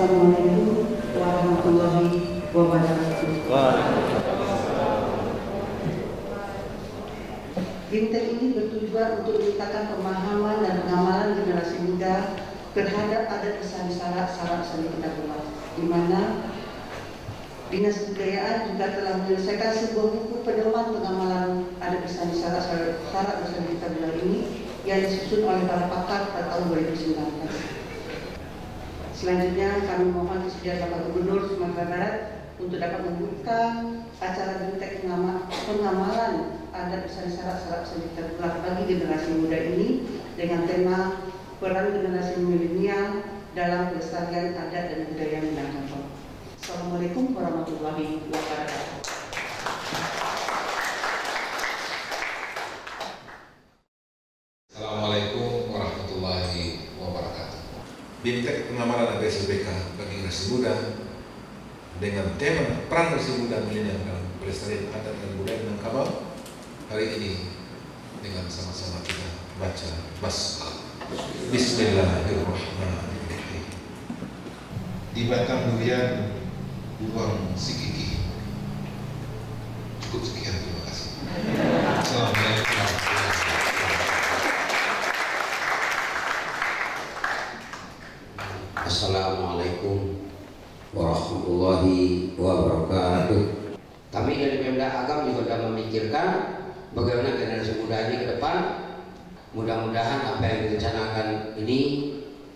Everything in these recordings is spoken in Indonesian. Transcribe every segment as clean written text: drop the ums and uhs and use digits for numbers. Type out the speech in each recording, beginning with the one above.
Assalamualaikum warahmatullahi wabarakatuh. BIMTEK ini bertujuan untuk meningkatkan pemahaman dan pengamalan generasi muda terhadap adat pesan syarat seni kita, di mana Dinas Kebudayaan juga telah menyelesaikan sebuah buku pedoman pengamalan adat pesan syarat seni kita ini yang disusun oleh para pakar pada tahun 2019. Selanjutnya kami mohon kesediaan Bapak Gubernur Sumatera Barat untuk dapat membuka acara BIMTEK pengamalan adat pesan syarat seni kita bagi generasi muda ini dengan tema peran generasi milenial dalam pelestarian adat dan budaya Minangkabau. Assalamualaikum warahmatullahi wabarakatuh. Assalamualaikum warahmatullahi wabarakatuh. BIMTEK pengamalan adat SLBK bagi generasi muda dengan tema peran generasi muda milenial dalam pelestarian adat dan budaya Minangkabau. Hari ini dengan sama-sama kita baca basmalah. Bismillahirrahmanirrahim. Di batang durian buang sikiki. Cukup sekian, terima kasih. Assalamualaikum. Assalamualaikum warahmatullahi wabarakatuh. Kami dari Pemda Agam juga sudah memikirkan bagaimana generasi muda ini ke depan. Mudah-mudahan apa yang direncanakan ini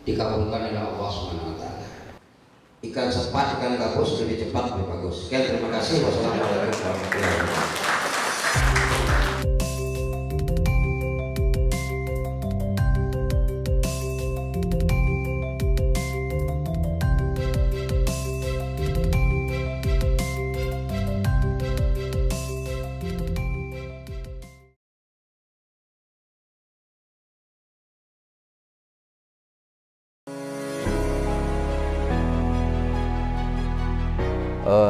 dikabulkan oleh Allah Subhanahu wa taala. Ikan sepat, ikan gabus lebih cepat, lebih bagus. Sekian, terima kasih. Wassalamualaikum warahmatullahi wabarakatuh.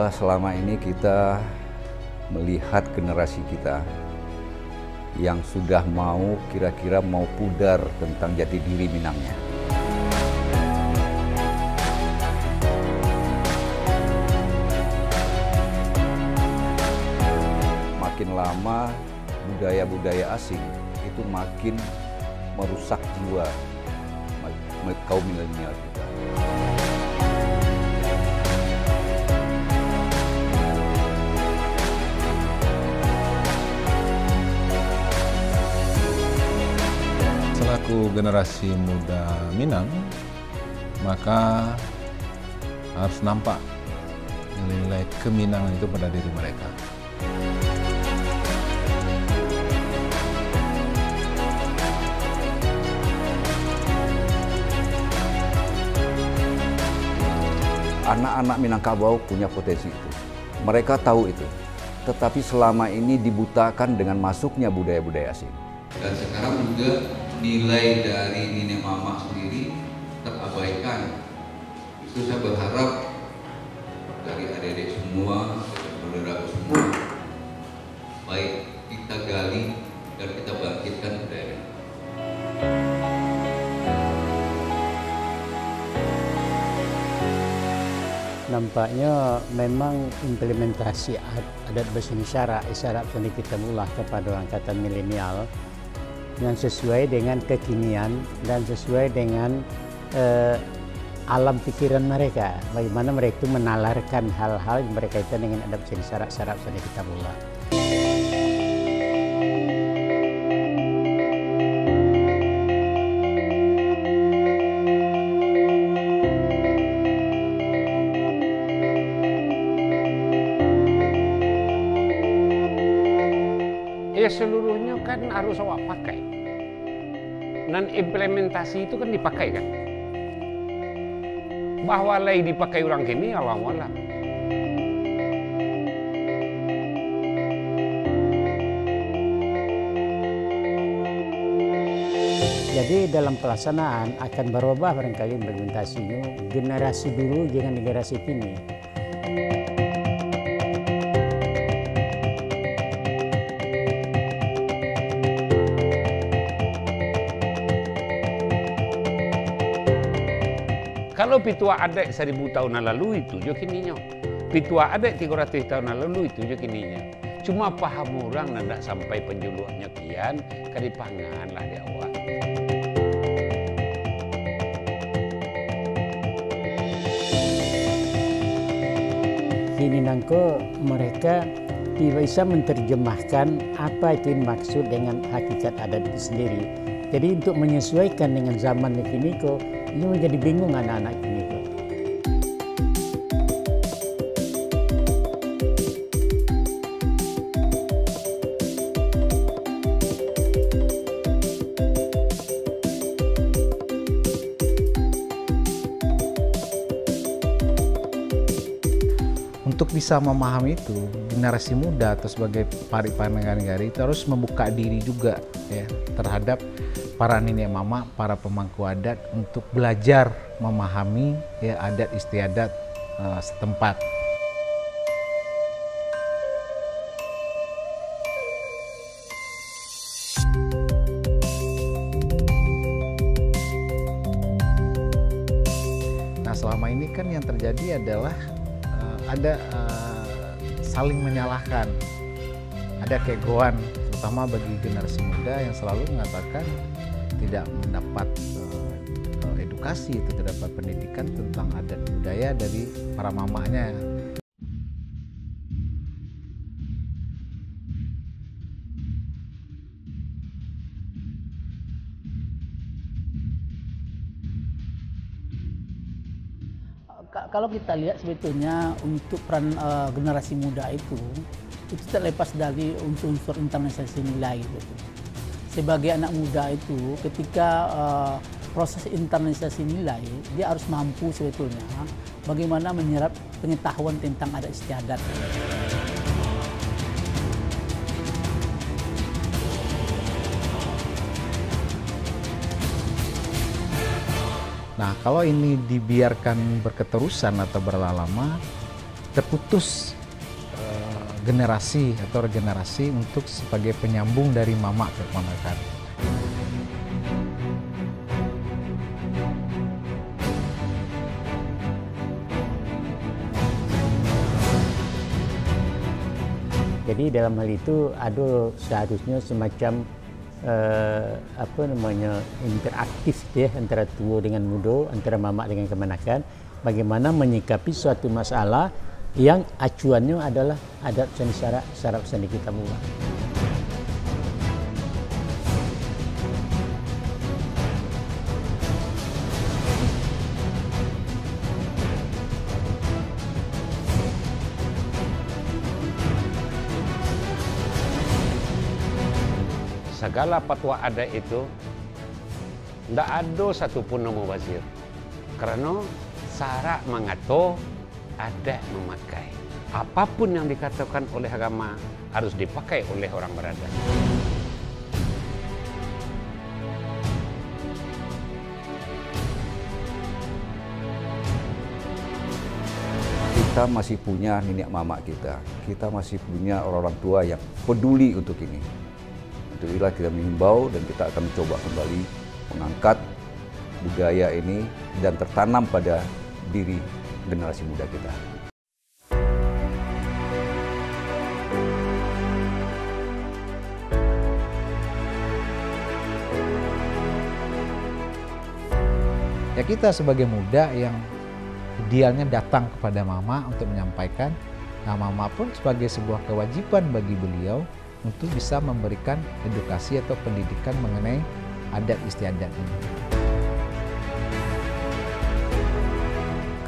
Selama ini kita melihat generasi kita yang sudah kira-kira mau pudar tentang jati diri Minangnya. Makin lama budaya-budaya asing itu makin merusak jiwa kaum milenial kita. Selaku generasi muda Minang, maka harus nampak nilai-nilai keminangan itu pada diri mereka. Anak-anak Minangkabau punya potensi itu. Mereka tahu itu. Tetapi selama ini dibutakan dengan masuknya budaya-budaya asing. Dan sekarang juga nilai dari nenek mama sendiri terabaikan. Itu saya berharap dari adik-adik semua, saudara semua, baik kita gali dan kita bangkitkan budaya. Nampaknya memang implementasi adat berseni syarat seni kita kepada angkatan milenial yang sesuai dengan kekinian dan sesuai dengan alam pikiran mereka. Bagaimana mereka itu menalarkan hal-hal yang berkaitan dengan adat berseni syarat seni kita Ya seluruhnya kan harus awak pakai. Dan implementasi itu kan dipakai kan. Bahwa lagi dipakai orang kini Allah-Allah. Jadi dalam pelaksanaan akan berubah barangkali implementasinya. Generasi dulu dengan generasi kini. Kalau pitua adat 1000 tahun lalu itu jo kininya. Pitua adat 300 tahun lalu itu jo kininya. Cuma paham orang ndak sampai penjuluannya kian kadipangan lah di awal. Ini nangko mereka tidak bisa menerjemahkan apa itu maksud dengan hakikat adat itu sendiri. Jadi untuk menyesuaikan dengan zaman ini kok ini menjadi bingung anak-anak ini kok. Untuk bisa memahami itu, generasi muda atau sebagai pari-panegari itu harus membuka diri juga ya terhadap para nenek mama, para pemangku adat untuk belajar memahami ya adat istiadat setempat. Nah, selama ini kan yang terjadi adalah ada saling menyalahkan, ada keegoan, terutama bagi generasi muda yang selalu mengatakan tidak mendapat edukasi atau tidak dapat pendidikan tentang adat budaya dari para mamanya. Kalau kita lihat sebetulnya untuk peran generasi muda itu tidak lepas dari unsur-unsur internalisasi nilai gitu. Sebagai anak muda itu ketika proses internalisasi nilai dia harus mampu sebetulnya bagaimana menyerap pengetahuan tentang adat istiadat. Nah, kalau ini dibiarkan berketerusan atau berlama-lama, terputus generasi atau regenerasi untuk sebagai penyambung dari mama ke keponakan. Jadi dalam hal itu ada seharusnya semacam interaktif ya antara tua dengan muda, antara mama dengan kemenakan, bagaimana menyikapi suatu masalah yang acuannya adalah adat seni syarak seni kita mula. Segala fatwa adat itu tidak ada satupun yang mubazir. Karena syarak mengatur, adat memakai. Apapun yang dikatakan oleh agama harus dipakai oleh orang beradat. Kita masih punya nenek mama kita masih punya orang-orang tua yang peduli untuk ini. Untuk itulah kita menghimbau dan kita akan mencoba kembali mengangkat budaya ini dan tertanam pada diri generasi muda kita. Ya kita sebagai muda yang idealnya datang kepada mama untuk menyampaikan, nah mama pun sebagai sebuah kewajiban bagi beliau untuk bisa memberikan edukasi atau pendidikan mengenai adat istiadat ini.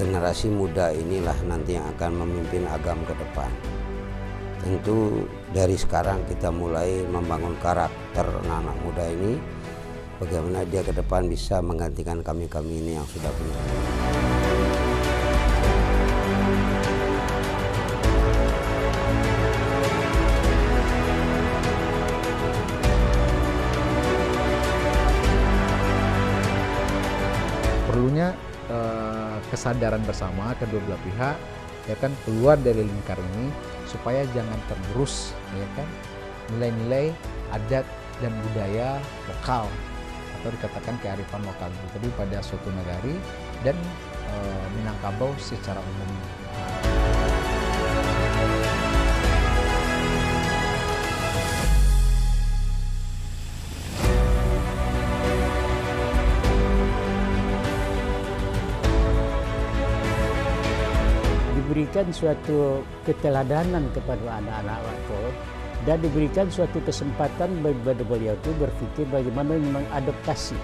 Generasi muda inilah nanti yang akan memimpin agam ke depan. Tentu dari sekarang kita mulai membangun karakter anak muda ini, bagaimana dia ke depan bisa menggantikan kami-kami ini yang sudah punya. Perlunya kesadaran bersama kedua belah pihak ya kan keluar dari lingkar ini supaya jangan tergerus ya kan nilai-nilai adat dan budaya lokal atau dikatakan kearifan lokal tadi pada suatu negari dan Minangkabau secara umum. Diberikan suatu keteladanan kepada anak-anak waktu dan diberikan suatu kesempatan bagi beliau itu berpikir bagaimana mengadaptasi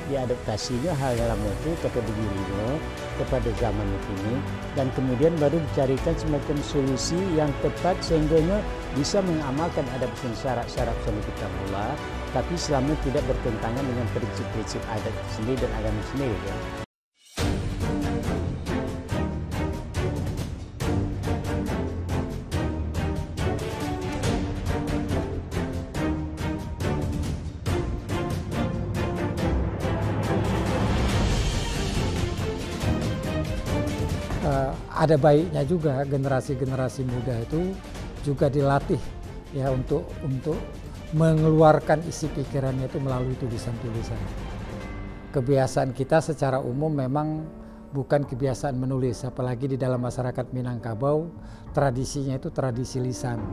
diadaptasinya hal dalam itu kepada dirinya, kepada zaman ini, dan kemudian baru dicarikan semacam solusi yang tepat sehingga bisa mengamalkan adaptasi syarat-syarat kita mula, tapi selama tidak bertentangan dengan prinsip-prinsip adat sendiri dan agama sendiri. Ya. Ada baiknya juga generasi-generasi muda itu juga dilatih ya untuk mengeluarkan isi pikirannya itu melalui tulisan-tulisan. Kebiasaan kita secara umum memang bukan kebiasaan menulis, apalagi di dalam masyarakat Minangkabau tradisinya itu tradisi lisan.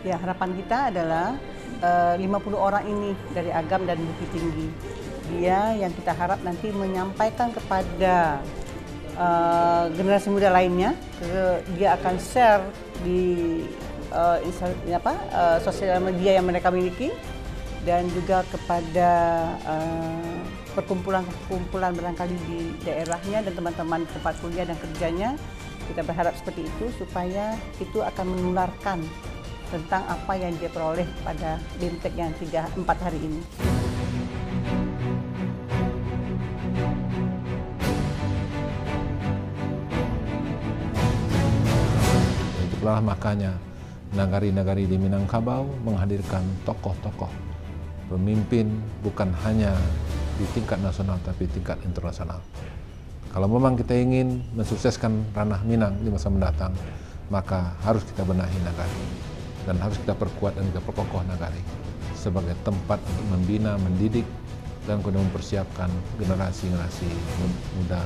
Ya, harapan kita adalah 50 orang ini dari Agam dan Bukit Tinggi. Dia yang kita harap nanti menyampaikan kepada generasi muda lainnya. Dia akan share di sosial media yang mereka miliki dan juga kepada perkumpulan-perkumpulan barangkali di daerahnya dan teman-teman tempat kuliah dan kerjanya. Kita berharap seperti itu supaya itu akan menularkan tentang apa yang dia peroleh pada BIMTEK yang 3-4 hari ini. Itulah makanya nagari-nagari di Minangkabau menghadirkan tokoh-tokoh pemimpin bukan hanya di tingkat nasional tapi tingkat internasional. Kalau memang kita ingin mensukseskan ranah Minang di masa mendatang, maka harus kita benahi nagari. Dan harus kita perkuat dan kita perkokoh nagari sebagai tempat untuk membina, mendidik, dan kemudian mempersiapkan generasi-generasi muda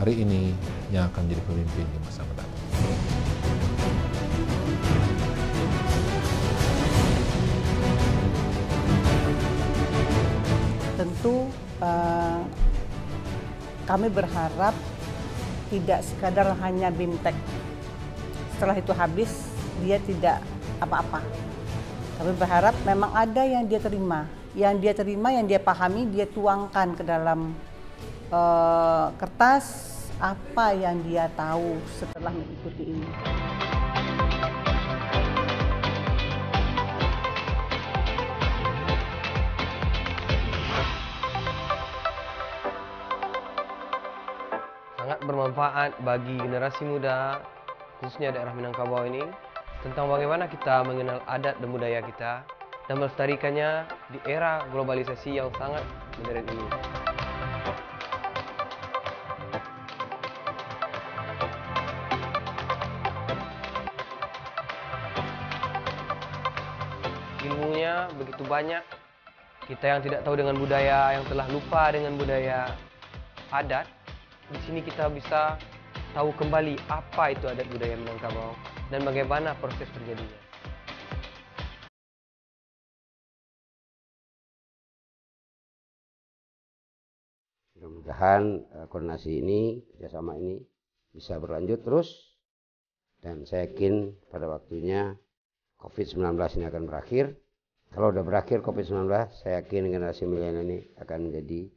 hari ini yang akan menjadi pemimpin di masa mendatang. Tentu kami berharap tidak sekadar hanya BIMTEK. Setelah itu habis, dia tidak apa-apa. Kami berharap memang ada yang dia terima, yang dia pahami, dia tuangkan ke dalam kertas apa yang dia tahu setelah mengikuti ini. Sangat bermanfaat bagi generasi muda, khususnya daerah Minangkabau ini, tentang bagaimana kita mengenal adat dan budaya kita dan melestarikannya di era globalisasi yang sangat modern ini. Ilmunya begitu banyak, kita yang tidak tahu dengan budaya, yang telah lupa dengan budaya adat, di sini kita bisa tahu kembali apa itu adat budaya Minangkabau dan bagaimana proses terjadinya. Mudah-mudahan koordinasi ini, kerjasama ini bisa berlanjut terus, dan saya yakin pada waktunya COVID-19 ini akan berakhir. Kalau sudah berakhir COVID-19, saya yakin generasi milenial ini akan menjadi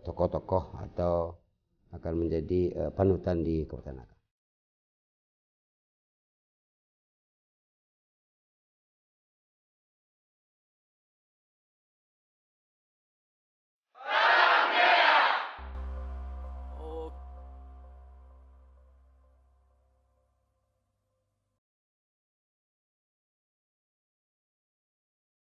tokoh-tokoh atau akan menjadi panutan di Kabupaten Agam.